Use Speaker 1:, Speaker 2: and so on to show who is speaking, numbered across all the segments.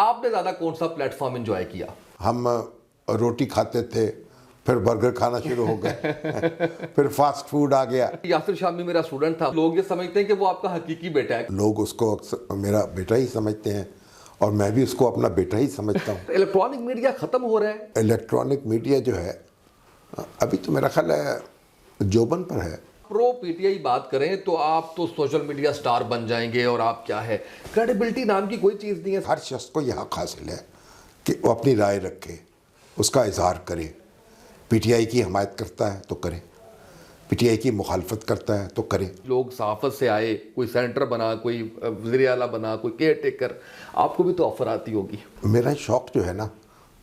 Speaker 1: آپ نے زیادہ کون سا پلیٹ فارم انجوائے کیا؟
Speaker 2: ہم روٹی کھاتے تھے، پھر برگر کھانا شروع ہو گئے، پھر فاسٹ فوڈ آ گیا۔
Speaker 1: یاسر شامی میرا اسٹوڈنٹ تھا، لوگ یہ سمجھتے ہیں کہ وہ آپ کا حقیقی بیٹا ہے۔
Speaker 2: لوگ اس کو میرا بیٹا ہی سمجھتے ہیں اور میں بھی اس کو اپنا بیٹا ہی سمجھتا ہوں۔
Speaker 1: الیکٹرانک میڈیا ختم ہو رہا ہے۔
Speaker 2: الیکٹرانک میڈیا جو ہے ابھی تو میرا خیال ہے جوبن پر ہے۔
Speaker 1: پرو پی ٹی آئی بات کریں تو آپ تو سوشل میڈیا سٹار بن جائیں گے، اور آپ کیا ہے، کریڈیبلٹی نام کی کوئی چیز نہیں ہے۔
Speaker 2: ہر شخص کو یہ حق حاصل ہے کہ وہ اپنی رائے رکھے، اس کا اظہار کرے۔ پی ٹی آئی کی حمایت کرتا ہے تو کرے، پی ٹی آئی کی مخالفت کرتا ہے تو کرے۔
Speaker 1: لوگ صحافت سے آئے، کوئی سینٹر بنا، کوئی وزیر اعلیٰ بنا، کوئی کیئر ٹیکر، آپ کو بھی تو آفر آتی ہوگی۔
Speaker 2: میرا شوق جو ہے نا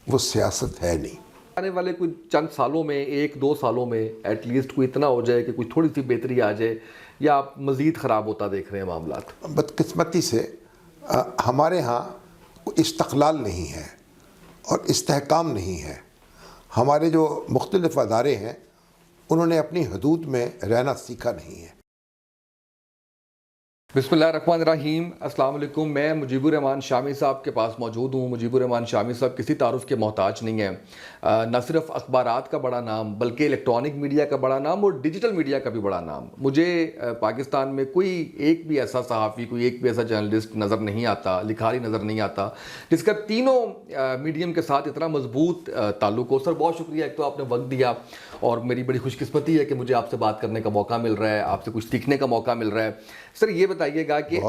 Speaker 2: وہ سیاست ہے نہیں۔
Speaker 1: آنے والے کوئی چند سالوں میں، 1-2 سالوں میں ایٹ لیسٹ کوئی اتنا ہو جائے کہ کوئی تھوڑی سی بہتری آ جائے، یا آپ مزید خراب ہوتا دیکھ رہے ہیں معاملات؟
Speaker 2: بدقسمتی سے ہمارے ہاں کوئی استقلال نہیں ہے اور استحکام نہیں ہے۔ ہمارے جو مختلف ادارے ہیں انہوں نے اپنی حدود میں رہنا سیکھا نہیں ہے۔
Speaker 1: بسم اللہ الرحمن الرحیم، السلام علیکم۔ میں مجیب الرحمان شامی صاحب کے پاس موجود ہوں۔ مجیب الرحمان شامی صاحب کسی تعارف کے محتاج نہیں ہیں، نہ صرف اخبارات کا بڑا نام بلکہ الیکٹرانک میڈیا کا بڑا نام اور ڈیجیٹل میڈیا کا بھی بڑا نام۔ مجھے پاکستان میں کوئی ایک بھی ایسا صحافی، کوئی ایک بھی ایسا جرنلسٹ نظر نہیں آتا، لکھاری نظر نہیں آتا جس کا تینوں میڈیم کے ساتھ اتنا مضبوط تعلق ہو۔ سر بہت شکریہ، ایک تو آپ نے وقت دیا، اور میری بڑی خوش قسمتی ہے کہ مجھے آپ سے بات کرنے کا موقع مل رہا ہے، آپ سے کچھ سیکھنے کا موقع مل رہا ہے۔ سر یہ بتائیے گا کہ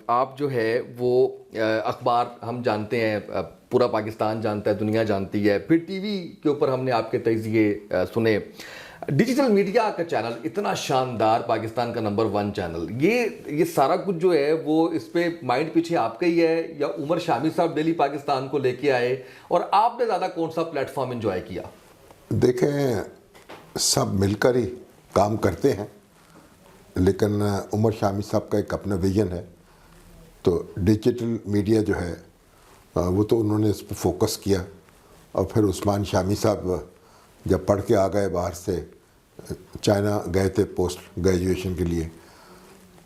Speaker 1: آپ جو ہے وہ اخبار ہم جانتے ہیں، پورا پاکستان جانتا ہے، دنیا جانتی ہے، پھر ٹی وی کے اوپر ہم نے آپ کے تجزیے سنے، ڈیجیٹل میڈیا کا چینل اتنا شاندار، پاکستان کا نمبر 1 چینل، یہ سارا کچھ جو ہے وہ اس پہ مائنڈ پیچھے آپ کا ہی ہے، یا عمر شامی صاحب ڈیلی پاکستان کو لے کے آئے، اور آپ نے زیادہ کون سا پلیٹ فارم انجوائے کیا؟
Speaker 2: دیکھیں، سب مل کر ہی کام کرتے ہیں، لیکن عمر شامی صاحب کا ایک اپنا ویژن ہے، تو ڈیجیٹل میڈیا جو ہے وہ تو انہوں نے اس پہ فوکس کیا، اور پھر عثمان شامی صاحب جب پڑھ کے آ گئے باہر سے، چائنا گئے تھے پوسٹ گریجویشن کے لیے،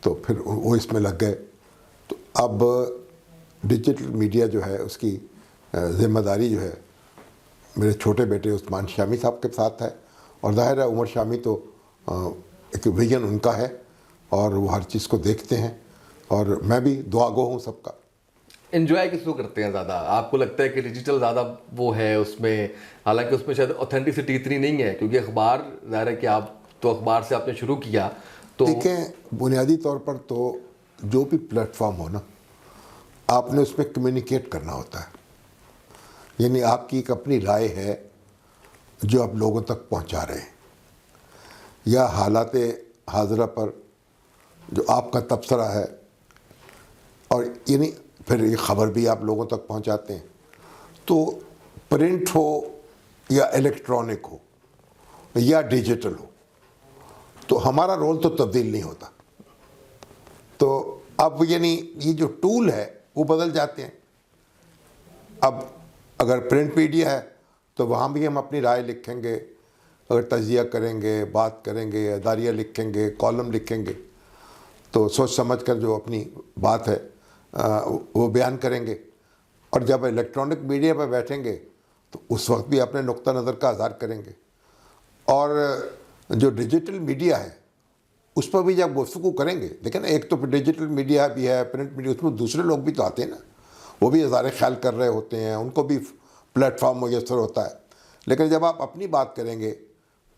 Speaker 2: تو پھر وہ اس میں لگ گئے۔ تو اب ڈیجیٹل میڈیا جو ہے اس کی ذمہ داری جو ہے میرے چھوٹے بیٹے عثمان شامی صاحب کے ساتھ ہے، اور ظاہر ہے عمر شامی تو ایک ویژن ان کا ہے اور وہ ہر چیز کو دیکھتے ہیں، اور میں بھی دعا گو ہوں سب کا۔
Speaker 1: انجوائے کس کو کرتے ہیں زیادہ؟ آپ کو لگتا ہے کہ ڈیجیٹل زیادہ وہ ہے اس میں، حالانکہ اس میں شاید اوتھینٹسٹی اتنی نہیں ہے، کیونکہ اخبار ظاہر ہے کہ آپ تو اخبار سے آپ نے شروع کیا تو
Speaker 2: دیکھیں، بنیادی طور پر تو جو بھی پلیٹ فارم ہو نا، آپ نے اس میں کمیونیکیٹ کرنا ہوتا ہے، یعنی آپ کی ایک اپنی رائے ہے جو آپ لوگوں تک پہنچا رہے ہیں، یا حالات حاضرہ پر جو آپ کا تبصرہ ہے، اور یعنی پھر یہ خبر بھی آپ لوگوں تک پہنچاتے ہیں، تو پرنٹ ہو یا الیکٹرانک ہو یا ڈیجیٹل ہو، تو ہمارا رول تو تبدیل نہیں ہوتا۔ تو اب یعنی یہ جو ٹول ہے وہ بدل جاتے ہیں۔ اب اگر پرنٹ میڈیا ہے تو وہاں بھی ہم اپنی رائے لکھیں گے، اگر تجزیہ کریں گے، بات کریں گے، اداریہ لکھیں گے، کالم لکھیں گے، تو سوچ سمجھ کر جو اپنی بات ہے وہ بیان کریں گے، اور جب الیکٹرانک میڈیا پہ بیٹھیں گے تو اس وقت بھی اپنے نقطہ نظر کا اظہار کریں گے، اور جو ڈیجیٹل میڈیا ہے اس پر بھی جب گفتگو کریں گے، لیکن ایک تو ڈیجیٹل میڈیا بھی ہے، پرنٹ میڈیا، اس میں دوسرے لوگ بھی تو آتے ہیں نا، وہ بھی اظہار خیال کر رہے ہوتے ہیں، ان کو بھی پلیٹ فارم میسر ہوتا ہے، لیکن جب آپ اپنی بات کریں گے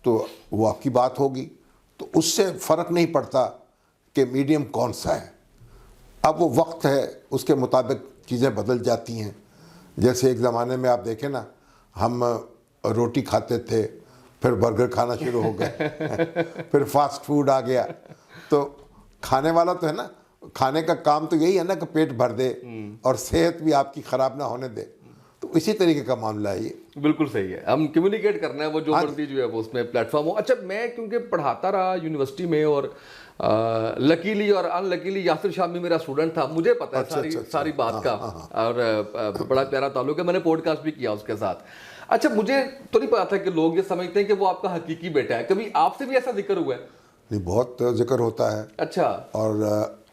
Speaker 2: تو وہ آپ کی بات ہوگی، تو اس سے فرق نہیں پڑتا کہ میڈیم کون سا ہے۔ اب وہ وقت ہے، اس کے مطابق چیزیں بدل جاتی ہیں۔ جیسے ایک زمانے میں آپ دیکھیں نا، ہم روٹی کھاتے تھے، پھر برگر کھانا شروع ہو گئے، پھر فاسٹ فوڈ آ گیا، تو کھانے والا تو ہے نا، کھانے کا کام تو یہی ہے نا کہ پیٹ بھر دے اور صحت بھی آپ کی خراب نہ ہونے دے، تو اسی طریقے کا معاملہ ہے یہ۔
Speaker 1: بالکل صحیح ہے، ہم کمیونیکیٹ کرنا ہے، وہ جو مرضی جو ہے وہ اس میں پلیٹ فارم ہو۔ اچھا، میں کیونکہ پڑھاتا رہا یونیورسٹی میں، اور لکیلی اور ان لکیلی یاسر شامی میرا اسٹوڈنٹ تھا، مجھے پتا ہے ساری بات کا، اور بڑا پیارا تعلق ہے، میں نے پوڈ کاسٹ بھی کیا اس کے ساتھ۔ اچھا، مجھے تو نہیں پتا تھا کہ لوگ یہ سمجھتے ہیں کہ وہ آپ کا حقیقی بیٹا ہے، کبھی آپ سے بھی ایسا ذکر ہوا ہے؟
Speaker 2: نہیں، بہت ذکر ہوتا ہے،
Speaker 1: اچھا،
Speaker 2: اور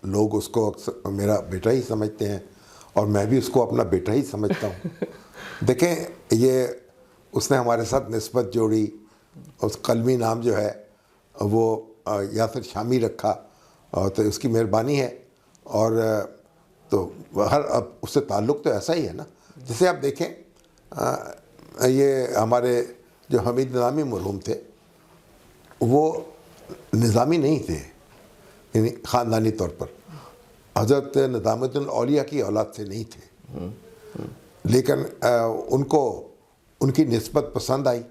Speaker 2: لوگ اس کو میرا بیٹا ہی سمجھتے ہیں، اور میں بھی اس کو اپنا بیٹا ہی سمجھتا ہوں. دیکھیں یہ اس نے ہمارے ساتھ نسبت جوڑی, اس قلمی نام جو ہے وہ یاسر شامی رکھا, اور تو اس کی مہربانی ہے. اور تو اب اس سے تعلق تو ایسا ہی ہے نا. جیسے آپ دیکھیں یہ ہمارے جو حمید نظامی مرحوم تھے وہ نظامی نہیں تھے, یعنی خاندانی طور پر حضرت نظام الدین اولیاء کی اولاد سے نہیں تھے, لیکن ان کو ان کی نسبت پسند آئی,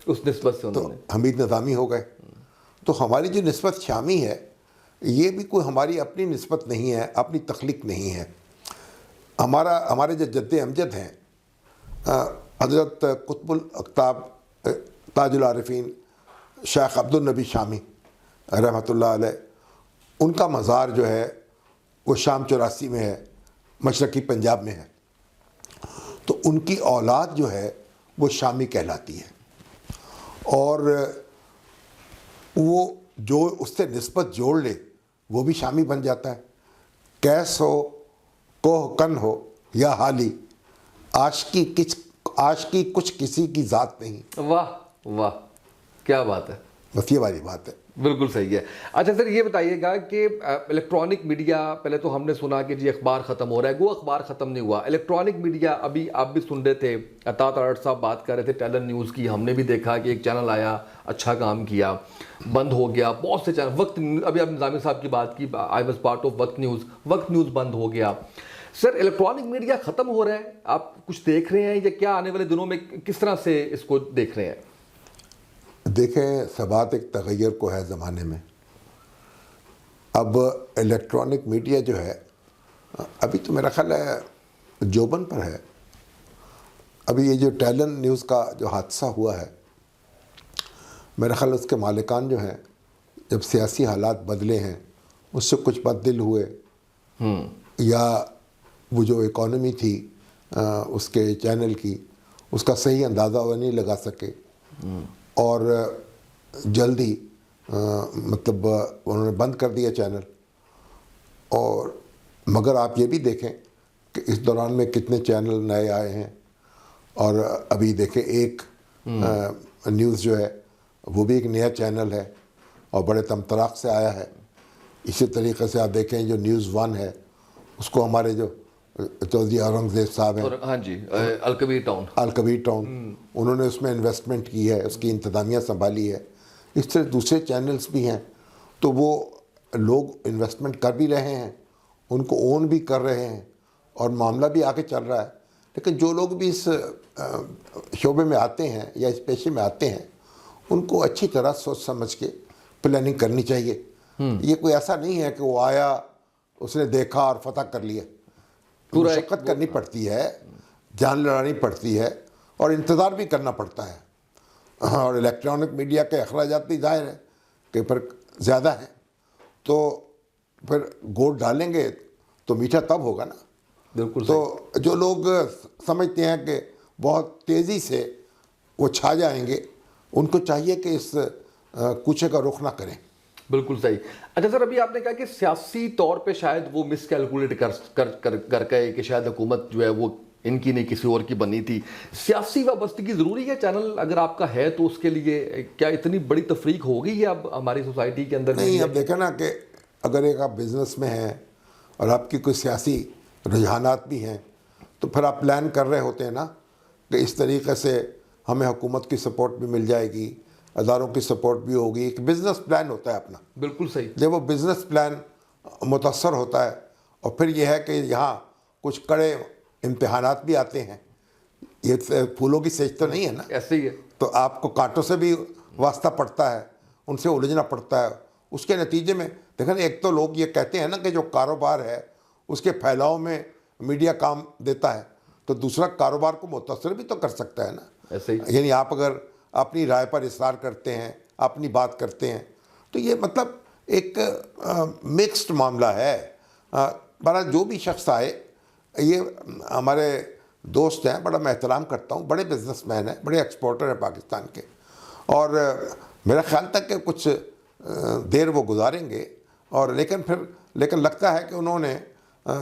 Speaker 1: اس نسبت سے
Speaker 2: تو
Speaker 1: انہوں نے.
Speaker 2: حمید نظامی ہو گئے. تو ہماری جو نسبت شامی ہے یہ بھی کوئی ہماری اپنی نسبت نہیں ہے, اپنی تخلیق نہیں ہے. ہمارے جو جد امجد ہیں حضرت قطب الاقطاب تاج العارفین شیخ عبد النبی شامی رحمۃ اللہ علیہ, ان کا مزار جو ہے وہ شام 84 میں ہے, مشرقی پنجاب میں ہے. تو ان کی اولاد جو ہے وہ شامی کہلاتی ہے, اور وہ جو اس سے نسبت جوڑ لے وہ بھی شامی بن جاتا ہے. کیس ہو, کوہ کن ہو یا حالی, عاشقی کچھ کسی کی ذات نہیں.
Speaker 1: واہ واہ, کیا بات ہے,
Speaker 2: بس یہ والی بات ہے.
Speaker 1: بالکل صحیح ہے. اچھا سر یہ بتائیے گا کہ الیکٹرانک میڈیا, پہلے تو ہم نے سنا کہ جی اخبار ختم ہو رہا ہے, وہ اخبار ختم نہیں ہوا. الیکٹرانک میڈیا ابھی آپ بھی سن رہے تھے, اطاعت ارڑ صاحب بات کر رہے تھے ٹیلن نیوز کی, ہم نے بھی دیکھا کہ ایک چینل آیا اچھا کام کیا, بند ہو گیا. بہت سے چینل, وقت, ابھی آپ نظامی صاحب کی بات کی, آئی واز پارٹ آف وقت نیوز بند ہو گیا. سر الیکٹرانک میڈیا ختم ہو رہا ہے, آپ کچھ دیکھ رہے ہیں یا کیا آنے والے دنوں میں کس طرح سے اس کو دیکھ رہے ہیں؟
Speaker 2: دیکھیں سبات ایک تغیر کو ہے زمانے میں. اب الیکٹرانک میڈیا جو ہے ابھی تو میرا خیال ہے جوبن پر ہے. ابھی یہ جو ٹیلن نیوز کا جو حادثہ ہوا ہے, میرا خیال اس کے مالکان جو ہیں جب سیاسی حالات بدلے ہیں اس سے کچھ بد دل ہوئے, یا وہ جو اکانومی تھی اس کے چینل کی اس کا صحیح اندازہ وہ نہیں لگا سکے, اور جلدی مطلب انہوں نے بند کر دیا چینل. اور مگر آپ یہ بھی دیکھیں کہ اس دوران میں کتنے چینل نئے آئے ہیں, اور ابھی دیکھیں ایک نیوز جو ہے وہ بھی ایک نیا چینل ہے اور بڑے تمطراق سے آیا ہے. اسی طریقے سے آپ دیکھیں جو نیوز ون ہے اس کو ہمارے جو چودھری اورنگزیب صاحب ہیں,
Speaker 1: ہاں جی,
Speaker 2: الکبیر ٹاؤن, انہوں نے اس میں انویسٹمنٹ کی ہے, اس کی انتظامیہ سنبھالی ہے. اس طرح دوسرے چینلز بھی ہیں, تو وہ لوگ انویسٹمنٹ کر بھی رہے ہیں, ان کو اون بھی کر رہے ہیں, اور معاملہ بھی آگے چل رہا ہے. لیکن جو لوگ بھی اس شعبے میں آتے ہیں یا اس پیشے میں آتے ہیں ان کو اچھی طرح سوچ سمجھ کے پلاننگ کرنی چاہیے. یہ کوئی ایسا نہیں ہے کہ وہ آیا, اس نے دیکھا اور فتح کر لیا. مشقت کرنی پڑتی ہے, جان لڑانی پڑتی ہے, اور انتظار بھی کرنا پڑتا ہے. اور الیکٹرانک میڈیا کے اخراجات بھی ظاہر ہے کہ پھر زیادہ ہیں, تو پھر گوڑ ڈالیں گے تو میٹھا تب ہوگا نا.
Speaker 1: بالکل.
Speaker 2: تو جو لوگ سمجھتے ہیں کہ بہت تیزی سے وہ چھا جائیں گے, ان کو چاہیے کہ اس کوچے کا رخ نہ کریں.
Speaker 1: بالکل صحیح. اچھا سر ابھی آپ نے کہا کہ سیاسی طور پہ شاید وہ مس کیلکولیٹ کر کے کہ شاید حکومت جو ہے وہ ان کی نہیں کسی اور کی بنی تھی. سیاسی وابستگی ضروری ہے چینل اگر آپ کا ہے تو اس کے لیے کیا اتنی بڑی تفریق ہو گئی ہے اب ہماری سوسائٹی کے اندر؟
Speaker 2: نہیں, اب دیکھیں نا کہ اگر ایک آپ بزنس میں ہیں اور آپ کی کوئی سیاسی رجحانات بھی ہیں تو پھر آپ پلان کر رہے ہوتے ہیں نا کہ اس طریقے سے ہمیں حکومت کی سپورٹ بھی مل جائے گی, اداروں کی سپورٹ بھی ہوگی. ایک بزنس پلان ہوتا ہے اپنا.
Speaker 1: بالکل صحیح.
Speaker 2: جب وہ بزنس پلان متاثر ہوتا ہے, اور پھر یہ ہے کہ یہاں کچھ کڑے امتحانات بھی آتے ہیں, یہ پھولوں کی سیج تو نہیں ہے نا,
Speaker 1: ایسے ہی ہے.
Speaker 2: تو آپ کو کانٹوں سے بھی واسطہ پڑتا ہے, ان سے الجھنا پڑتا ہے. اس کے نتیجے میں دیکھیں ایک تو لوگ یہ کہتے ہیں نا کہ جو کاروبار ہے اس کے پھیلاؤ میں میڈیا کام دیتا ہے, تو دوسرا کاروبار کو متاثر بھی تو کر سکتا ہے نا.
Speaker 1: ایسے ہی.
Speaker 2: یعنی آپ اگر اپنی رائے پر اصرار کرتے ہیں, اپنی بات کرتے ہیں, تو یہ مطلب ایک مکسڈ معاملہ ہے. بہرحال جو بھی شخص آئے, یہ ہمارے دوست ہیں, بڑا میں احترام کرتا ہوں, بڑے بزنس مین ہیں, بڑے ایکسپورٹر ہیں پاکستان کے, اور میرا خیال تک کہ کچھ دیر وہ گزاریں گے, اور لیکن لگتا ہے کہ انہوں نے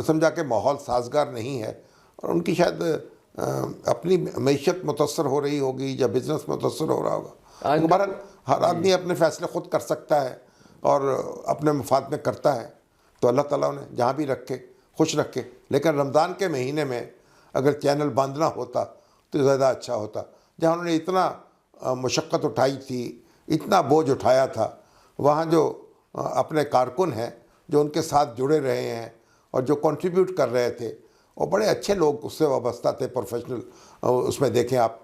Speaker 2: سمجھا کہ ماحول سازگار نہیں ہے اور ان کی شاید اپنی معیشت متاثر ہو رہی ہوگی یا بزنس متاثر ہو رہا ہوگا. بہرحال ہر آدمی اپنے فیصلے خود کر سکتا ہے اور اپنے مفاد میں کرتا ہے, تو اللہ تعالیٰ نے جہاں بھی رکھے خوش رکھے. لیکن رمضان کے مہینے میں اگر چینل بند نہ ہوتا تو زیادہ اچھا ہوتا. جہاں انہوں نے اتنا مشقت اٹھائی تھی, اتنا بوجھ اٹھایا تھا, وہاں جو اپنے کارکن ہیں جو ان کے ساتھ جڑے رہے ہیں اور جو کنٹریبیوٹ کر رہے تھے, اور بڑے اچھے لوگ اس سے وابستہ تھے, پروفیشنل اس میں دیکھیں آپ,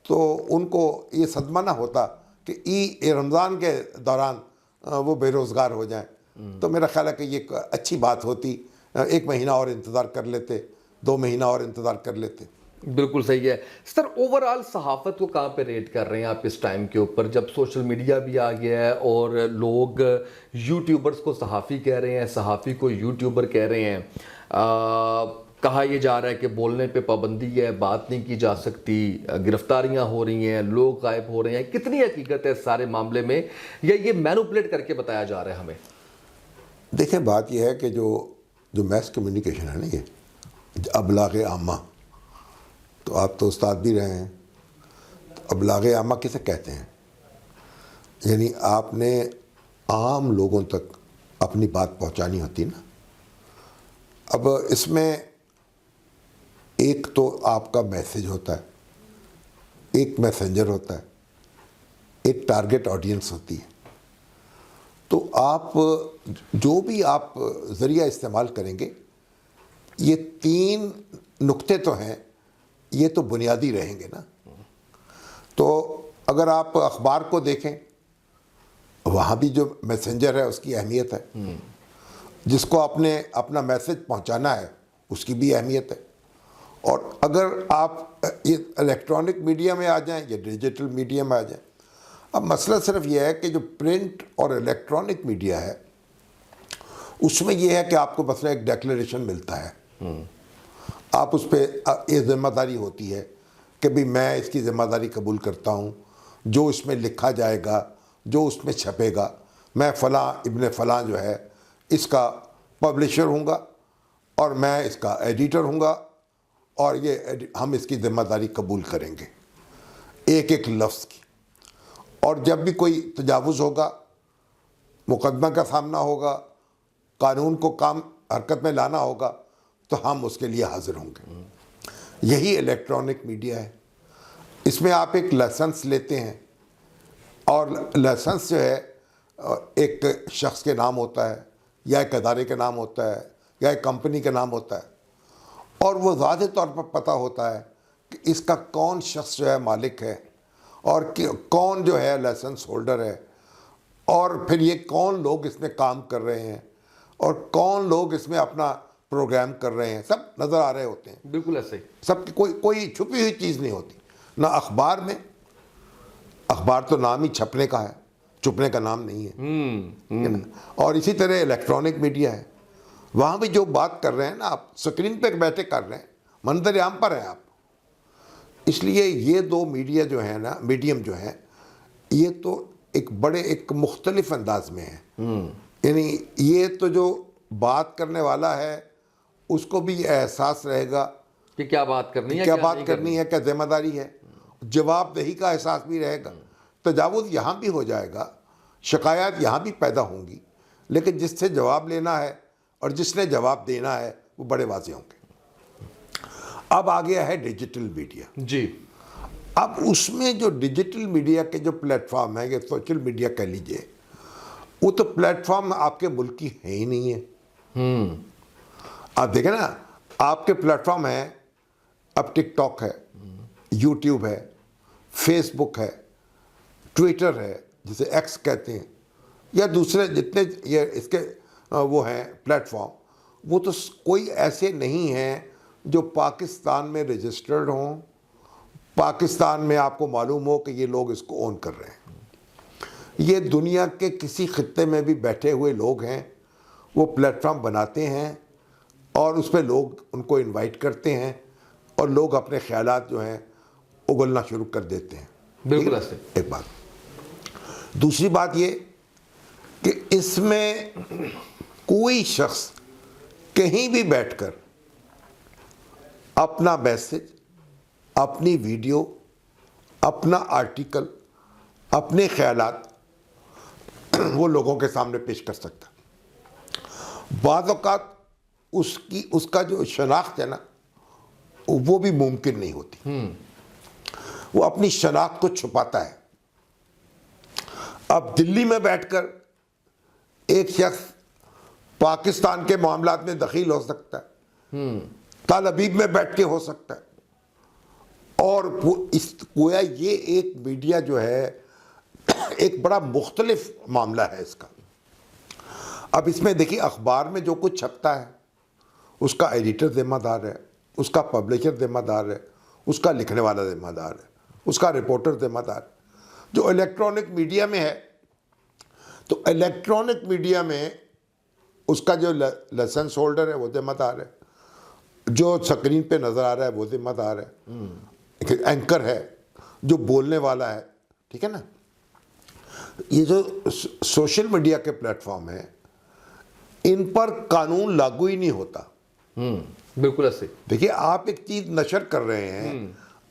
Speaker 2: تو ان کو یہ صدمہ نہ ہوتا کہ رمضان کے دوران وہ بے روزگار ہو جائیں. تو میرا خیال ہے کہ یہ اچھی بات ہوتی, 1 مہینہ اور انتظار کر لیتے, 2 مہینہ اور انتظار کر لیتے.
Speaker 1: بالکل صحیح ہے سر. اوورآل صحافت کو کہاں پہ ریٹ کر رہے ہیں آپ اس ٹائم کے اوپر, جب سوشل میڈیا بھی آ گیا ہے اور لوگ یوٹیوبرز کو صحافی کہہ رہے ہیں, صحافی کو یوٹیوبر کہہ رہے ہیں, کہا یہ جا رہا ہے کہ بولنے پہ پابندی ہے, بات نہیں کی جا سکتی, گرفتاریاں ہو رہی ہیں, لوگ غائب ہو رہے ہیں. کتنی حقیقت ہے اس سارے معاملے میں, یا یہ مینوپولیٹ کر کے بتایا جا رہا ہے ہمیں؟
Speaker 2: دیکھیں بات یہ ہے کہ جو میس کمیونیکیشن ہے نا, یہ ابلاغ عامہ, تو آپ تو استاد بھی رہے ہیں, تو ابلاغ عامہ کسے کہتے ہیں؟ یعنی آپ نے عام لوگوں تک اپنی بات پہنچانی ہوتی نا. اب اس میں ایک تو آپ کا میسیج ہوتا ہے, ایک میسنجر ہوتا ہے, ایک ٹارگٹ آڈینس ہوتی ہے. تو آپ جو بھی آپ ذریعہ استعمال کریں گے, یہ 3 نقطے تو ہیں, یہ تو بنیادی رہیں گے نا. تو اگر آپ اخبار کو دیکھیں, وہاں بھی جو میسنجر ہے اس کی اہمیت ہے, جس کو آپ نے اپنا میسیج پہنچانا ہے اس کی بھی اہمیت ہے. اور اگر آپ یہ الیکٹرانک میڈیا میں آ جائیں یا ڈیجیٹل میڈیا میں آ جائیں, اب مسئلہ صرف یہ ہے کہ جو پرنٹ اور الیکٹرانک میڈیا ہے اس میں یہ ہے کہ آپ کو مثلا ایک ڈیکلیریشن ملتا ہے, آپ اس پہ یہ ذمہ داری ہوتی ہے کہ بھی میں اس کی ذمہ داری قبول کرتا ہوں, جو اس میں لکھا جائے گا, جو اس میں چھپے گا, میں فلاں ابن فلاں جو ہے اس کا پبلشر ہوں گا اور میں اس کا ایڈیٹر ہوں گا, اور یہ ہم اس کی ذمہ داری قبول کریں گے ایک ایک لفظ کی. اور جب بھی کوئی تجاوز ہوگا, مقدمہ کا سامنا ہوگا, قانون کو کام حرکت میں لانا ہوگا, تو ہم اس کے لیے حاضر ہوں گے. یہی الیکٹرانک میڈیا ہے. اس میں آپ ایک لائسنس لیتے ہیں, اور لائسنس جو ہے ایک شخص کے نام ہوتا ہے, یا ایک ادارے کے نام ہوتا ہے, یا ایک کمپنی کے نام ہوتا ہے, اور وہ ذاتی طور پر پتہ ہوتا ہے کہ اس کا کون شخص جو ہے مالک ہے, اور کون جو ہے لائسنس ہولڈر ہے, اور پھر یہ کون لوگ اس میں کام کر رہے ہیں, اور کون لوگ اس میں اپنا پروگرام کر رہے ہیں, سب نظر آ رہے ہوتے ہیں.
Speaker 1: بالکل ایسے ہی.
Speaker 2: سب کی کوئی چھپی ہوئی چیز نہیں ہوتی. نہ اخبار میں, اخبار تو نام ہی چھپنے کا ہے, چھپنے کا نام نہیں ہے. اور اسی طرح الیکٹرانک میڈیا ہے, وہاں بھی جو بات کر رہے ہیں نا آپ, سکرین پہ بیٹھے کر رہے ہیں, منظر عام پر ہیں آپ. اس لیے یہ 2 میڈیا جو ہیں نا, میڈیم جو ہیں, یہ تو ایک بڑے ایک مختلف انداز میں ہیں. یعنی یہ تو جو بات کرنے والا ہے اس کو بھی احساس رہے گا
Speaker 1: کہ کیا بات کرنی ہے,
Speaker 2: کیا بات کرنی ہے, کیا ذمہ داری ہے. جواب دہی کا احساس بھی رہے گا. تجاوز یہاں بھی ہو جائے گا, شکایات یہاں بھی پیدا ہوں گی, لیکن جس سے جواب لینا ہے اور جس نے جواب دینا ہے وہ بڑے واضح ہوں گے. اب آ گیا ہے ڈیجیٹل میڈیا.
Speaker 1: جی.
Speaker 2: اب اس میں جو ڈیجیٹل میڈیا کے جو پلیٹ فارم ہے, یا سوشل میڈیا کہہ لیجئے, وہ تو پلیٹ فارم آپ کے ملک کی ہے ہی نہیں ہے. آپ دیکھیں نا, آپ کے پلیٹ فارم ہیں, اب ٹک ٹاک ہے, یوٹیوب ہے, فیس بک ہے, ٹویٹر ہے جسے ایکس کہتے ہیں, یا دوسرے جتنے یہ اس کے وہ ہیں پلیٹ فارم, وہ تو کوئی ایسے نہیں ہیں جو پاکستان میں رجسٹرڈ ہوں, پاکستان میں آپ کو معلوم ہو کہ یہ لوگ اس کو اون کر رہے ہیں. یہ دنیا کے کسی خطے میں بھی بیٹھے ہوئے لوگ ہیں, وہ پلیٹ فارم بناتے ہیں اور اس پہ لوگ ان کو انوائٹ کرتے ہیں, اور لوگ اپنے خیالات جو ہیں اگلنا شروع کر دیتے ہیں.
Speaker 1: بالکل ایسے.
Speaker 2: ایک بات. دوسری بات یہ کہ اس میں کوئی شخص کہیں بھی بیٹھ کر اپنا میسج، اپنی ویڈیو، اپنا آرٹیکل، اپنے خیالات وہ لوگوں کے سامنے پیش کر سکتا. بعض اوقات اس کا جو شناخت ہے نا وہ بھی ممکن نہیں ہوتی. وہ اپنی شناخت کو چھپاتا ہے. اب دلی میں بیٹھ کر ایک شخص پاکستان کے معاملات میں دخیل ہو سکتا ہے، تل ابیب میں بیٹھ کے ہو سکتا ہے، اور گویا یہ ایک میڈیا جو ہے ایک بڑا مختلف معاملہ ہے اس کا. اب اس میں دیکھیے اخبار میں جو کچھ چھپتا ہے اس کا ایڈیٹر ذمہ دار ہے، اس کا پبلشر ذمہ دار ہے، اس کا لکھنے والا ذمہ دار ہے، اس کا رپورٹر ذمہ دار ہے. جو الیکٹرانک میڈیا میں ہے تو الیکٹرانک میڈیا میں اس کا جو لائسنس ہولڈر ہے وہ ذمہ دار ہے، جو سکرین پہ نظر آ رہا ہے وہ ذمہ دار ہے، اینکر ہے، جو بولنے والا ہے. ٹھیک ہے نا. یہ جو سوشل میڈیا کے پلیٹ فارم ہیں ان پر قانون لاگو ہی نہیں ہوتا.
Speaker 1: بالکل ایسے.
Speaker 2: دیکھیے آپ ایک چیز نشر کر رہے ہیں،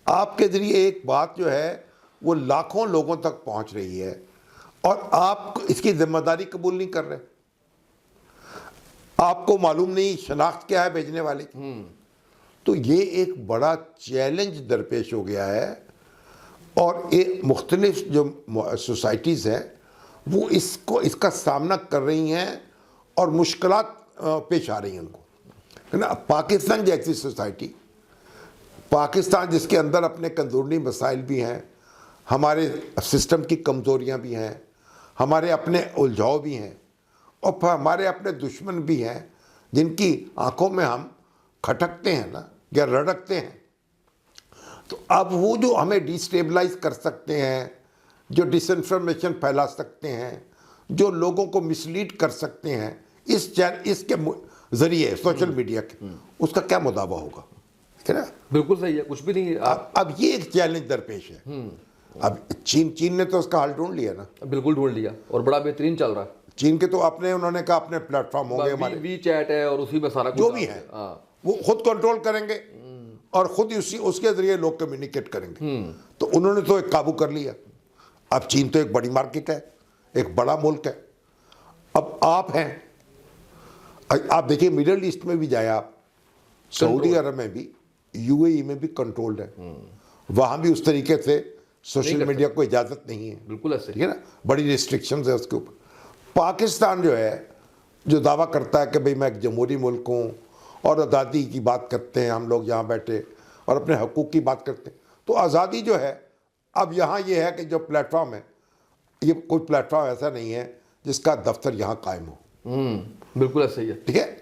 Speaker 2: آپ کے ذریعے ایک بات جو ہے وہ لاکھوں لوگوں تک پہنچ رہی ہے اور آپ اس کی ذمہ داری قبول نہیں کر رہے. آپ کو معلوم نہیں شناخت کیا ہے بھیجنے والے کی. تو یہ ایک بڑا چیلنج درپیش ہو گیا ہے اور ایک مختلف جو سوسائٹیز ہیں وہ اس کا سامنا کر رہی ہیں اور مشکلات پیش آ رہی ہیں ان کو. پاکستان جیسی سوسائٹی، پاکستان جس کے اندر اپنے اندرونی مسائل بھی ہیں، ہمارے سسٹم کی کمزوریاں بھی ہیں، ہمارے اپنے الجھاؤ بھی ہیں، اور پھر ہمارے اپنے دشمن بھی ہیں جن کی آنکھوں میں ہم کھٹکتے ہیں نا یا رڑکتے ہیں. تو اب وہ جو ہمیں ڈیسٹیبلائز کر سکتے ہیں، جو ڈس انفارمیشن پھیلا سکتے ہیں، جو لوگوں کو مسلیڈ کر سکتے ہیں اس کے ذریعے سوشل میڈیا کے، اس کا کیا مداوع ہوگا. ٹھیک ہے نا.
Speaker 1: بالکل صحیح ہے. کچھ بھی نہیں.
Speaker 2: اب یہ ایک چیلنج درپیش ہے. اب چین نے تو اس کا حل ڈھونڈ لیا نا.
Speaker 1: بالکل ڈھونڈ لیا اور بڑا بہترین چل رہا ہے.
Speaker 2: چین کے تو انہوں نے کہا اپنے پلیٹ فارم ہوں گے ہمارے،
Speaker 1: وی چیٹ ہے اور اسی میں سارا کچھ
Speaker 2: جو بھی ہے وہ خود کنٹرول کریں گے اور خود اس کے ذریعے لوگ کمیونیکیٹ کریں گے. تو انہوں نے تو ایک قابو کر لیا. اب چین تو ایک بڑی مارکیٹ ہے، ایک بڑا ملک ہے. اب آپ ہیں، آپ دیکھیں مڈل ایسٹ میں بھی جائے آپ، سعودی عرب میں بھی، یو اے ای میں بھی کنٹرولڈ ہے. وہاں بھی اس طریقے سے سوشل میڈیا کو اجازت نہیں ہے.
Speaker 1: بالکل ایسے.
Speaker 2: ٹھیک ہے نا. بڑی ریسٹرکشنز ہیں اس کے اوپر. پاکستان جو ہے جو دعویٰ کرتا ہے کہ بھئی میں ایک جمہوری ملک ہوں اور آزادی کی بات کرتے ہیں ہم لوگ یہاں بیٹھے اور اپنے حقوق کی بات کرتے ہیں، تو آزادی جو ہے اب یہاں یہ ہے کہ جو پلیٹ فارم ہے، یہ کوئی پلیٹ فارم ایسا نہیں ہے جس کا دفتر یہاں قائم ہو.
Speaker 1: بالکل ایسا ہی ہے.
Speaker 2: ٹھیک ہے.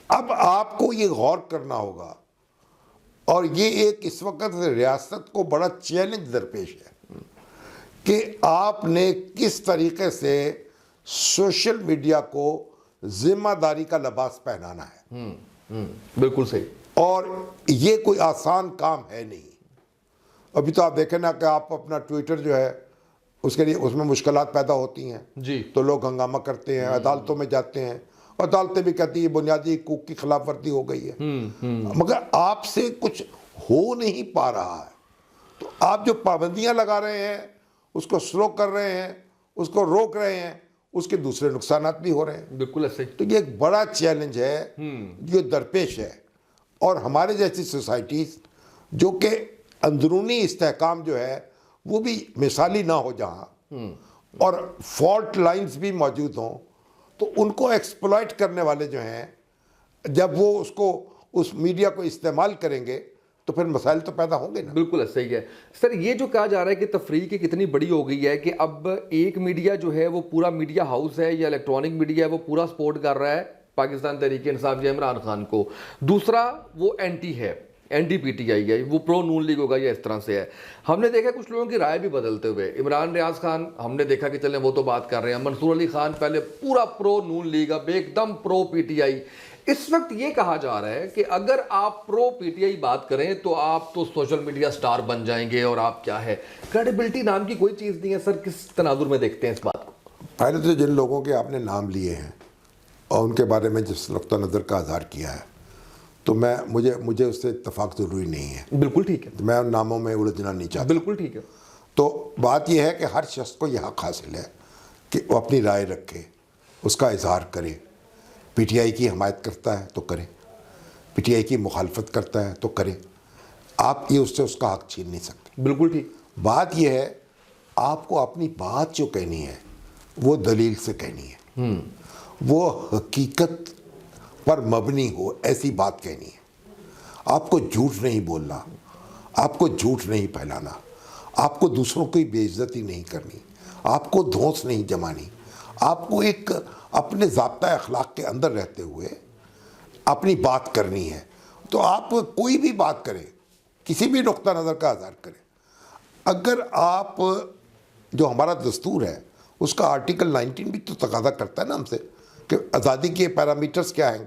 Speaker 2: اب آپ کو یہ غور کرنا ہوگا اور یہ ایک اس وقت ریاست کو بڑا چیلنج درپیش ہے کہ آپ نے کس طریقے سے سوشل میڈیا کو ذمہ داری کا لباس پہنانا ہے.
Speaker 1: بالکل صحیح.
Speaker 2: اور یہ کوئی آسان کام ہے نہیں. ابھی تو آپ دیکھیں نا کہ آپ اپنا ٹویٹر جو ہے اس کے لیے اس میں مشکلات پیدا ہوتی ہیں
Speaker 1: جی.
Speaker 2: تو لوگ ہنگامہ کرتے ہیں، عدالتوں میں جاتے ہیں، عدالتیں بھی کہتی ہیں بنیادی حقوق کی خلاف ورزی ہو گئی ہے. مگر آپ سے کچھ ہو نہیں پا رہا ہے. تو آپ جو پابندیاں لگا رہے ہیں، اس کو سلو کر رہے ہیں، اس کو روک رہے ہیں، اس کے دوسرے نقصانات بھی ہو رہے ہیں.
Speaker 1: بالکل ایسے.
Speaker 2: تو یہ ایک بڑا چیلنج ہے جو درپیش ہے. اور ہمارے جیسی سوسائٹیز جو کہ اندرونی استحکام جو ہے وہ بھی مثالی نہ ہو جہاں، اور فالٹ لائنز بھی موجود ہوں، تو ان کو ایکسپلائٹ کرنے والے جو ہیں جب وہ اس میڈیا کو استعمال کریں گے تو پھر مسائل تو پیدا ہوں گے نا.
Speaker 1: بالکل صحیح ہے. سر یہ جو کہا جا رہا ہے کہ تفریق کتنی بڑی ہو گئی ہے کہ اب ایک میڈیا جو ہے وہ پورا میڈیا ہاؤس ہے یا الیکٹرانک میڈیا ہے وہ پورا سپورٹ کر رہا ہے پاکستان تحریک انصاف یا عمران خان کو، دوسرا وہ اینٹی ہے، اینٹی پی ٹی آئی ہے، وہ پرو نون لیگ ہوگا یا اس طرح سے ہے. ہم نے دیکھا کچھ لوگوں کی رائے بھی بدلتے ہوئے. عمران ریاض خان ہم نے دیکھا کہ چلیں وہ تو بات کر رہے ہیں، منصور علی خان پہلے پورا پرو نون لیگ، اب ایک دم پرو پی ٹی آئی. اس وقت یہ کہا جا رہا ہے کہ اگر آپ پرو پی ٹی آئی بات کریں تو آپ تو سوشل میڈیا سٹار بن جائیں گے اور آپ کیا ہے، کریڈیبلٹی نام کی کوئی چیز نہیں ہے. سر کس تناظر میں دیکھتے ہیں اس بات کو؟
Speaker 2: پہلے تو جن لوگوں کے آپ نے نام لیے ہیں اور ان کے بارے میں جس نقطہ نظر کا اظہار کیا ہے تو مجھے اس سے اتفاق ضروری نہیں ہے.
Speaker 1: بالکل ٹھیک ہے.
Speaker 2: میں ان ناموں میں الجھنا نہیں چاہتا.
Speaker 1: بالکل ٹھیک ہے.
Speaker 2: تو بات یہ ہے کہ ہر شخص کو یہ حق حاصل ہے کہ وہ اپنی رائے رکھے, اس کا اظہار کرے. پی ٹی آئی کی حمایت کرتا ہے تو کرے, پی ٹی آئی کی مخالفت کرتا ہے تو کرے. آپ یہ اس کا حق چھین نہیں سکتے.
Speaker 1: بالکل ٹھیک.
Speaker 2: بات یہ ہے آپ کو اپنی بات جو کہنی ہے وہ دلیل سے کہنی ہے, وہ حقیقت پر مبنی ہو ایسی بات کہنی ہے. آپ کو جھوٹ نہیں بولنا, آپ کو جھوٹ نہیں پھیلانا, آپ کو دوسروں کی بے عزتی نہیں کرنی, آپ کو دھونس نہیں جمانی. آپ کو ایک اپنے ضابطہ اخلاق کے اندر رہتے ہوئے اپنی بات کرنی ہے. تو آپ کوئی بھی بات کریں, کسی بھی نقطہ نظر کا اظہار کریں. اگر آپ جو ہمارا دستور ہے اس کا آرٹیکل 19 بھی تو تقاضا کرتا ہے نا ہم سے کہ آزادی کے پیرامیٹرز کیا ہیں,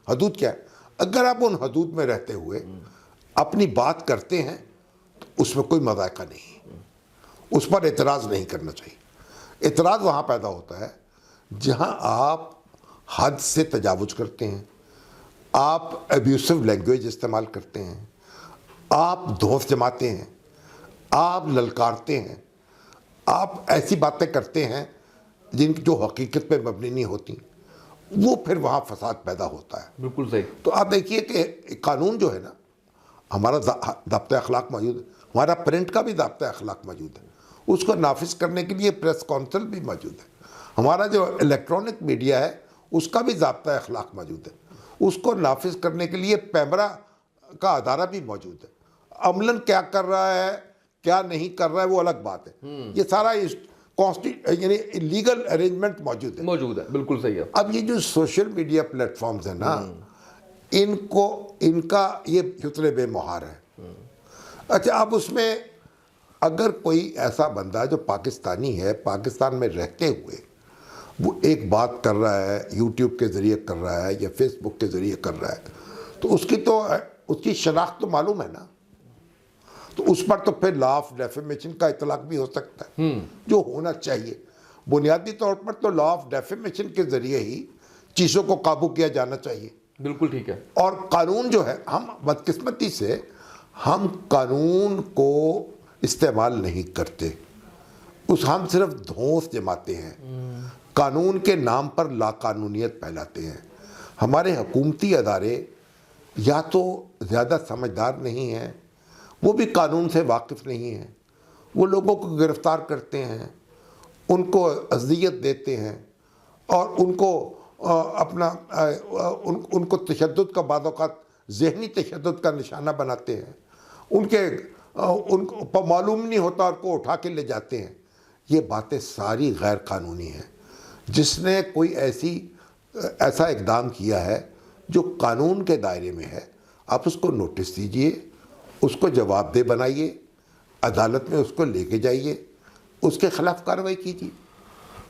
Speaker 2: حدود کیا ہے. اگر آپ ان حدود میں رہتے ہوئے اپنی بات کرتے ہیں تو اس میں کوئی مذائقہ نہیں, اس پر اعتراض نہیں کرنا چاہیے. اعتراض وہاں پیدا ہوتا ہے جہاں آپ حد سے تجاوز کرتے ہیں, آپ ایبیوسو لینگویج استعمال کرتے ہیں, آپ دھونس جماتے ہیں, آپ للکارتے ہیں, آپ ایسی باتیں کرتے ہیں جو حقیقت پہ مبنی نہیں ہوتی. وہ پھر وہاں فساد پیدا ہوتا ہے.
Speaker 1: بالکل صحیح.
Speaker 2: تو آپ دیکھیے کہ قانون جو ہے نا, ہمارا ضابطۂ اخلاق موجود ہے, ہمارا پرنٹ کا بھی ضابطۂ اخلاق موجود ہے, اس کو نافذ کرنے کے لیے پریس کونسل بھی موجود ہے. ہمارا جو الیکٹرانک میڈیا ہے اس کا بھی ضابطۂ اخلاق موجود ہے, اس کو نافذ کرنے کے لیے پیمرا کا ادارہ بھی موجود ہے. عملاً کیا کر رہا ہے کیا نہیں کر رہا ہے وہ الگ بات ہے. یہ سارا یعنی لیگل ارینجمنٹ موجود ہے.
Speaker 1: بالکل صحیح ہے.
Speaker 2: اب یہ جو سوشل میڈیا پلیٹ فارمز ہیں نا, ان کا یہ فطرے بے مہار ہے. اچھا, اب اس میں اگر کوئی ایسا بندہ جو پاکستانی ہے, پاکستان میں رہتے ہوئے وہ ایک بات کر رہا ہے, یوٹیوب کے ذریعے کر رہا ہے یا فیس بک کے ذریعے کر رہا ہے, تو اس کی شناخت تو معلوم ہے نا. تو اس پر تو پھر لا آف ڈیفیمیشن کا اطلاق بھی ہو سکتا ہے, جو ہونا چاہیے. بنیادی طور پر تو لا آف ڈیفیمیشن کے ذریعے ہی چیزوں کو قابو کیا جانا چاہیے.
Speaker 1: بالکل ٹھیک ہے.
Speaker 2: اور قانون جو ہے, ہم بدقسمتی سے ہم قانون کو استعمال نہیں کرتے, ہم صرف دھونس جماتے ہیں, قانون کے نام پر لا قانونیت پھیلاتے ہیں. ہمارے حکومتی ادارے یا تو زیادہ سمجھدار نہیں ہیں, وہ بھی قانون سے واقف نہیں ہیں, وہ لوگوں کو گرفتار کرتے ہیں, ان کو اذیت دیتے ہیں اور ان کو ان کو تشدد کا بعض اوقات ذہنی تشدد کا نشانہ بناتے ہیں. ان کو معلوم نہیں ہوتا اور کو اٹھا کے لے جاتے ہیں. یہ باتیں ساری غیر قانونی ہیں. جس نے کوئی ایسا اقدام کیا ہے جو قانون کے دائرے میں ہے, آپ اس کو نوٹس دیجئے, اس کو جواب دہ بنائیے, عدالت میں اس کو لے کے جائیے, اس کے خلاف کارروائی کیجیے.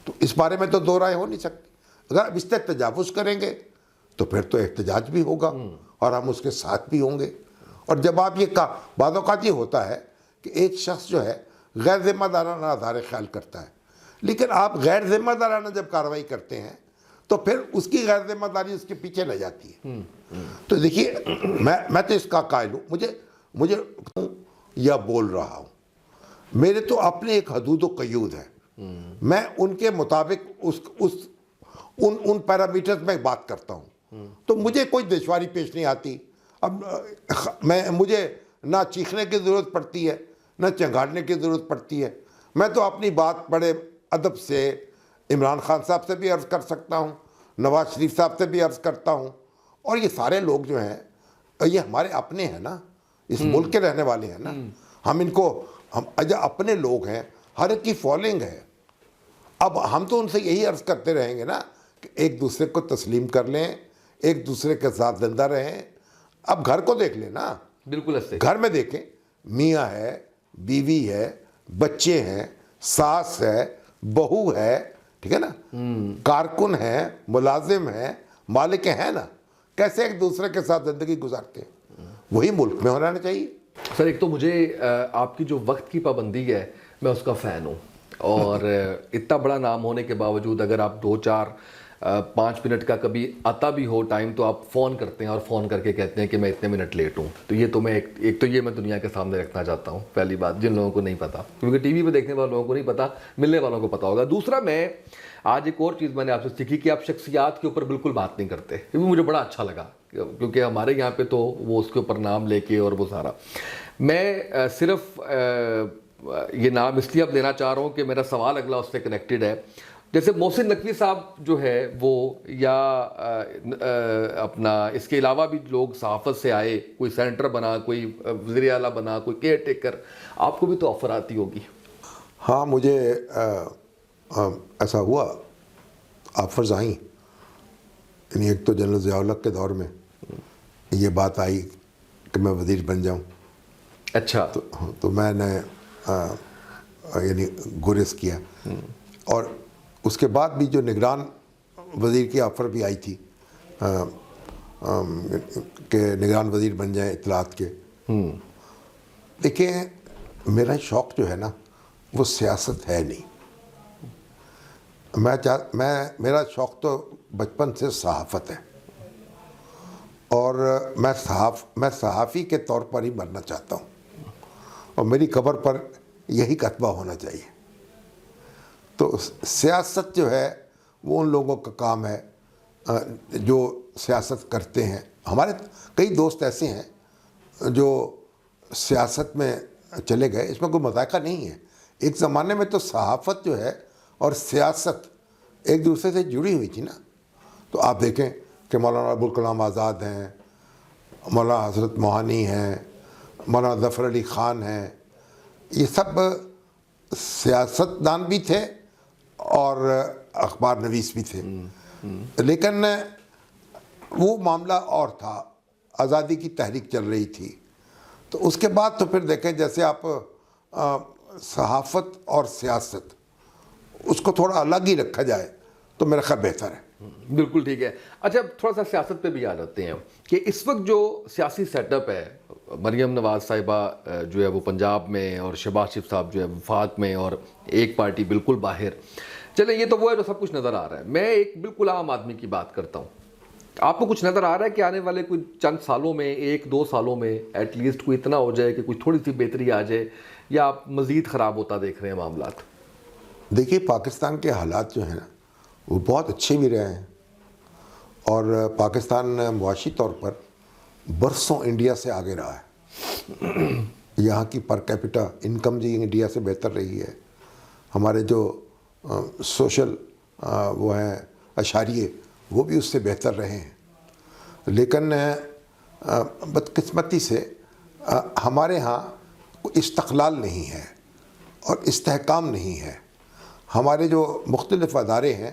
Speaker 2: تو اس بارے میں تو دو رائے ہو نہیں سکتی. اگر آپ اس سے تجاوز کریں گے تو پھر تو احتجاج بھی ہوگا اور ہم اس کے ساتھ بھی ہوں گے. اور جب آپ بعض اوقات یہ ہوتا ہے کہ ایک شخص جو ہے غیر ذمہ دارانہ اظہار خیال کرتا ہے, لیکن آپ غیر ذمہ دارانہ جب کارروائی کرتے ہیں تو پھر اس کی غیر ذمہ داری اس کے پیچھے رہ جاتی ہے. تو دیکھیے, میں تو اس کا قائل ہوں, مجھے یا بول رہا ہوں, میرے تو اپنے ایک حدود و قیود ہیں, میں ان کے مطابق ان پیرامیٹرز میں بات کرتا ہوں, تو مجھے کوئی دشواری پیش نہیں آتی. اب مجھے نہ چیخنے کی ضرورت پڑتی ہے نہ چنگاڑنے کی ضرورت پڑتی ہے. میں تو اپنی بات بڑے ادب سے عمران خان صاحب سے بھی عرض کر سکتا ہوں, نواز شریف صاحب سے بھی عرض کرتا ہوں, اور یہ سارے لوگ جو ہیں یہ ہمارے اپنے ہیں نا, اس ملک کے رہنے والے ہیں نا. ہم اپنے لوگ ہیں, ہر ایک کی فالوئنگ ہے. اب ہم تو ان سے یہی عرض کرتے رہیں گے نا کہ ایک دوسرے کو تسلیم کر لیں, ایک دوسرے کے ساتھ زندہ رہیں. اب گھر کو دیکھ لیں نا,
Speaker 1: بالکل ایسے
Speaker 2: گھر میں دیکھیں, میاں ہے, بیوی ہے, بچے ہیں, ساس ہے, بہو ہے, ٹھیک ہے نا, کارکن ہے, ملازم ہے, مالک ہیں نا, کیسے ایک دوسرے کے ساتھ زندگی گزارتے ہیں. وہی ملک میں ہونا چاہیے.
Speaker 1: سر, ایک تو مجھے آپ کی جو وقت کی پابندی ہے میں اس کا فین ہوں, اور اتنا بڑا نام ہونے کے باوجود اگر آپ 2-4 5 منٹ کا کبھی آتا بھی ہو ٹائم تو آپ فون کرتے ہیں اور فون کر کے کہتے ہیں کہ میں اتنے منٹ لیٹ ہوں. تو یہ تو میں ایک تو یہ میں دنیا کے سامنے رکھنا چاہتا ہوں, پہلی بات, جن لوگوں کو نہیں پتا, کیونکہ ٹی وی پہ دیکھنے والے لوگوں کو نہیں پتا, ملنے والوں کو پتا ہوگا. دوسرا, میں آج ایک اور چیز میں نے آپ سے سیکھی کہ آپ شخصیات کے اوپر بالکل بات نہیں کرتے, کیونکہ مجھے بڑا اچھا لگا, کیونکہ ہمارے یہاں پہ تو وہ اس کے اوپر نام لے کے اور وہ سارا. میں صرف یہ نام اس لیے اب لینا چاہ رہا ہوں کہ میرا سوال اگلا اس سے کنیکٹڈ ہے. جیسے محسن نقوی صاحب جو ہے وہ, یا اپنا اس کے علاوہ بھی لوگ صحافت سے آئے, کوئی سینٹر بنا, کوئی وزیر اعلیٰ بنا, کوئی کیئر ٹیکر, آپ کو بھی تو آفر آتی ہوگی.
Speaker 2: ہاں, مجھے ایسا ہوا, آفرز آئیں. یعنی ایک تو جنرل ضیاء الحق کے دور میں یہ بات آئی کہ میں وزیر بن جاؤں.
Speaker 1: اچھا.
Speaker 2: تو میں نے یعنی گریز کیا. اور اس کے بعد بھی جو نگران وزیر کی آفر بھی آئی تھی کہ نگران وزیر بن جائیں اطلاعات کے. دیکھیں, میرا شوق جو ہے نا وہ سیاست ہے نہیں. میرا شوق تو بچپن سے صحافت ہے, اور میں صحافی کے طور پر ہی مرنا چاہتا ہوں, اور میری قبر پر یہی کتبہ ہونا چاہیے. تو سیاست جو ہے وہ ان لوگوں کا کام ہے جو سیاست کرتے ہیں. ہمارے کئی دوست ایسے ہیں جو سیاست میں چلے گئے, اس میں کوئی مذائقہ نہیں ہے. ایک زمانے میں تو صحافت جو ہے اور سیاست ایک دوسرے سے جڑی ہوئی تھی نا. تو آپ دیکھیں کہ مولانا ابوالکلام آزاد ہیں, مولانا حضرت موہانی ہیں, مولانا ظفر علی خان ہیں, یہ سب سیاست دان بھی تھے اور اخبار نویس بھی تھے. لیکن وہ معاملہ اور تھا, آزادی کی تحریک چل رہی تھی. تو اس کے بعد تو پھر دیکھیں, جیسے آپ صحافت اور سیاست اس کو تھوڑا الگ ہی رکھا جائے تو میرا خیال بہتر ہے.
Speaker 1: بالکل ٹھیک ہے. اچھا, تھوڑا سا سیاست پہ بھی آ جاتے ہیں کہ اس وقت جو سیاسی سیٹ اپ ہے, مریم نواز صاحبہ جو ہے وہ پنجاب میں, اور شہباز شریف صاحب جو ہے وفاق میں, اور ایک پارٹی بالکل باہر. چلیں, یہ تو وہ ہے جو سب کچھ نظر آ رہا ہے. میں ایک بالکل عام آدمی کی بات کرتا ہوں. آپ کو کچھ نظر آ رہا ہے کہ آنے والے کوئی چند سالوں میں, 1-2 سالوں میں ایٹ لیسٹ کوئی اتنا ہو جائے کہ کوئی تھوڑی سی بہتری آ جائے, یا آپ مزید خراب ہوتا دیکھ رہے ہیں معاملات؟
Speaker 2: دیکھیے, پاکستان کے حالات جو ہیں نا وہ بہت اچھے بھی رہے ہیں, اور پاکستان معاشی طور پر برسوں انڈیا سے آگے رہا ہے. یہاں کی پر کیپٹا انکم جی انڈیا سے بہتر رہی ہے. ہمارے جو سوشل وہ ہیں اشاریے, وہ بھی اس سے بہتر رہے ہیں. لیکن بدقسمتی سے ہمارے ہاں استقلال نہیں ہے اور استحکام نہیں ہے. ہمارے جو مختلف ادارے ہیں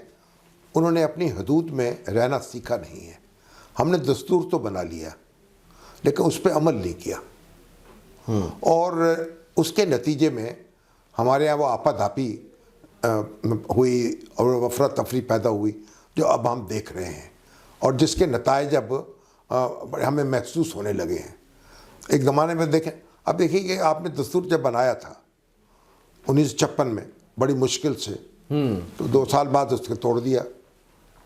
Speaker 2: انہوں نے اپنی حدود میں رہنا سیکھا نہیں ہے. ہم نے دستور تو بنا لیا لیکن اس پہ عمل نہیں کیا, اور اس کے نتیجے میں ہمارے یہاں وہ آپا دھاپی ہوئی اور افرا تفری پیدا ہوئی جو اب ہم دیکھ رہے ہیں, اور جس کے نتائج اب ہمیں محسوس ہونے لگے ہیں. ایک زمانے میں دیکھیں, اب دیکھیے کہ آپ نے دستور جب بنایا تھا 1956 میں بڑی مشکل سے, تو 2 سال بعد اس کو توڑ دیا.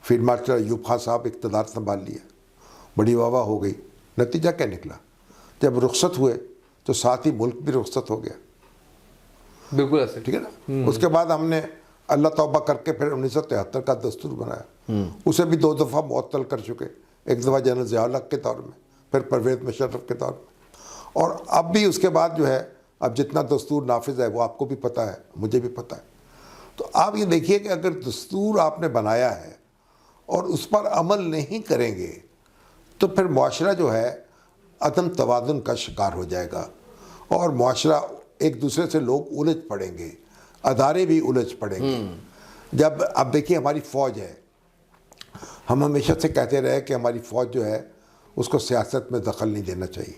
Speaker 2: فیلڈ مارشل ایوب خان صاحب اقتدار سنبھال لیا, بڑی واہ واہ ہو گئی. نتیجہ کیا نکلا؟ جب رخصت ہوئے تو ساتھ ہی ملک بھی رخصت ہو گیا.
Speaker 1: بالکل ایسے,
Speaker 2: ٹھیک ہے نا. اس کے بعد ہم نے اللہ توبہ کر کے پھر 1973 کا دستور بنایا. اسے بھی 2 دفعہ معطل کر چکے, ایک دفعہ جنرل ضیاء الحق کے دور میں, پھر پرویز مشرف کے دور میں, اور اب بھی اس کے بعد جو ہے اب جتنا دستور نافذ ہے وہ آپ کو بھی پتہ ہے, مجھے بھی پتہ ہے. تو آپ یہ دیکھیے کہ اگر دستور آپ نے بنایا ہے اور اس پر عمل نہیں کریں گے تو پھر معاشرہ جو ہے عدم توازن کا شکار ہو جائے گا, اور معاشرہ ایک دوسرے سے لوگ الجھ پڑیں گے, ادارے بھی الجھ پڑیں گے. جب اب دیکھیے ہماری فوج ہے, ہم ہمیشہ سے کہتے رہے کہ ہماری فوج جو ہے اس کو سیاست میں دخل نہیں دینا چاہیے.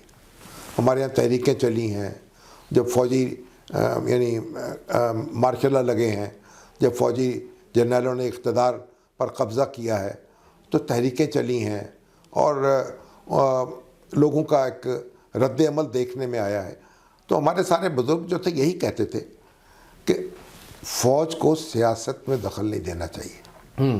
Speaker 2: ہمارے یہاں تحریکیں چلی ہیں, جب فوجی یعنی مارشل لا لگے ہیں, جب فوجی جرنیلوں نے اقتدار پر قبضہ کیا ہے تو تحریکیں چلی ہیں, اور لوگوں کا ایک رد عمل دیکھنے میں آیا ہے. تو ہمارے سارے بزرگ جو تھے یہی کہتے تھے کہ فوج کو سیاست میں دخل نہیں دینا چاہیے,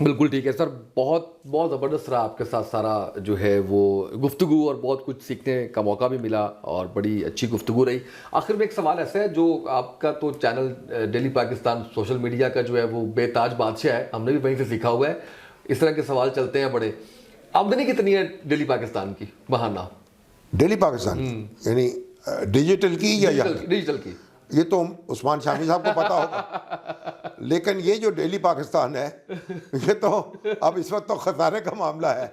Speaker 1: بالکل ٹھیک ہے سر، بہت بہت زبردست رہا آپ کے ساتھ سارا جو ہے وہ گفتگو، اور بہت کچھ سیکھنے کا موقع بھی ملا اور بڑی اچھی گفتگو رہی. آخر میں ایک سوال ایسا ہے، جو آپ کا تو channel daily Pakistan social media کا جو ہے وہ بے تاج بادشاہ ہے، ہم نے بھی وہیں سے سیکھا ہوا ہے. اس طرح کے سوال چلتے ہیں بڑے. آمدنی کتنی ہے ڈیلی پاکستان کی ماہانہ؟
Speaker 2: ڈیلی پاکستان یعنی ڈیجیٹل کی یا یہاں
Speaker 1: ڈیجیٹل کی؟
Speaker 2: یہ تو عثمان شامی صاحب کو پتا ہوگا، لیکن یہ جو ڈیلی پاکستان ہے یہ تو اب اس وقت تو خسارے کا معاملہ ہے.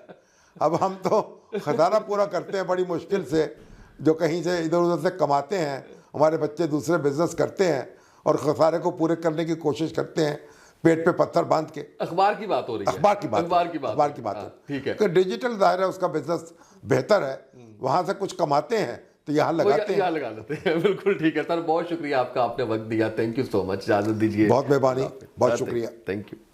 Speaker 2: اب ہم تو خسارہ پورا کرتے ہیں بڑی مشکل سے، جو کہیں سے ادھر ادھر سے کماتے ہیں. ہمارے بچے دوسرے بزنس کرتے ہیں اور خسارے کو پورے کرنے کی کوشش کرتے ہیں، پیٹ پہ پتھر باندھ کے.
Speaker 1: اخبار کی بات ہو رہی ہے،
Speaker 2: اخبار کی بات
Speaker 1: اخبار کی بات ٹھیک ہے.
Speaker 2: کہ ڈیجیٹل ظاہر ہے اس کا بزنس بہتر ہے، وہاں سے کچھ کماتے ہیں تو یہاں لگاتے ہیں.
Speaker 1: یہاں لگا لیتے ہیں. بالکل ٹھیک ہے سر، بہت شکریہ آپ کا، آپ نے وقت دیا. تھینک یو سو مچ. اجازت دیجیے.
Speaker 2: بہت مہربانی، بہت شکریہ.
Speaker 1: Thank you.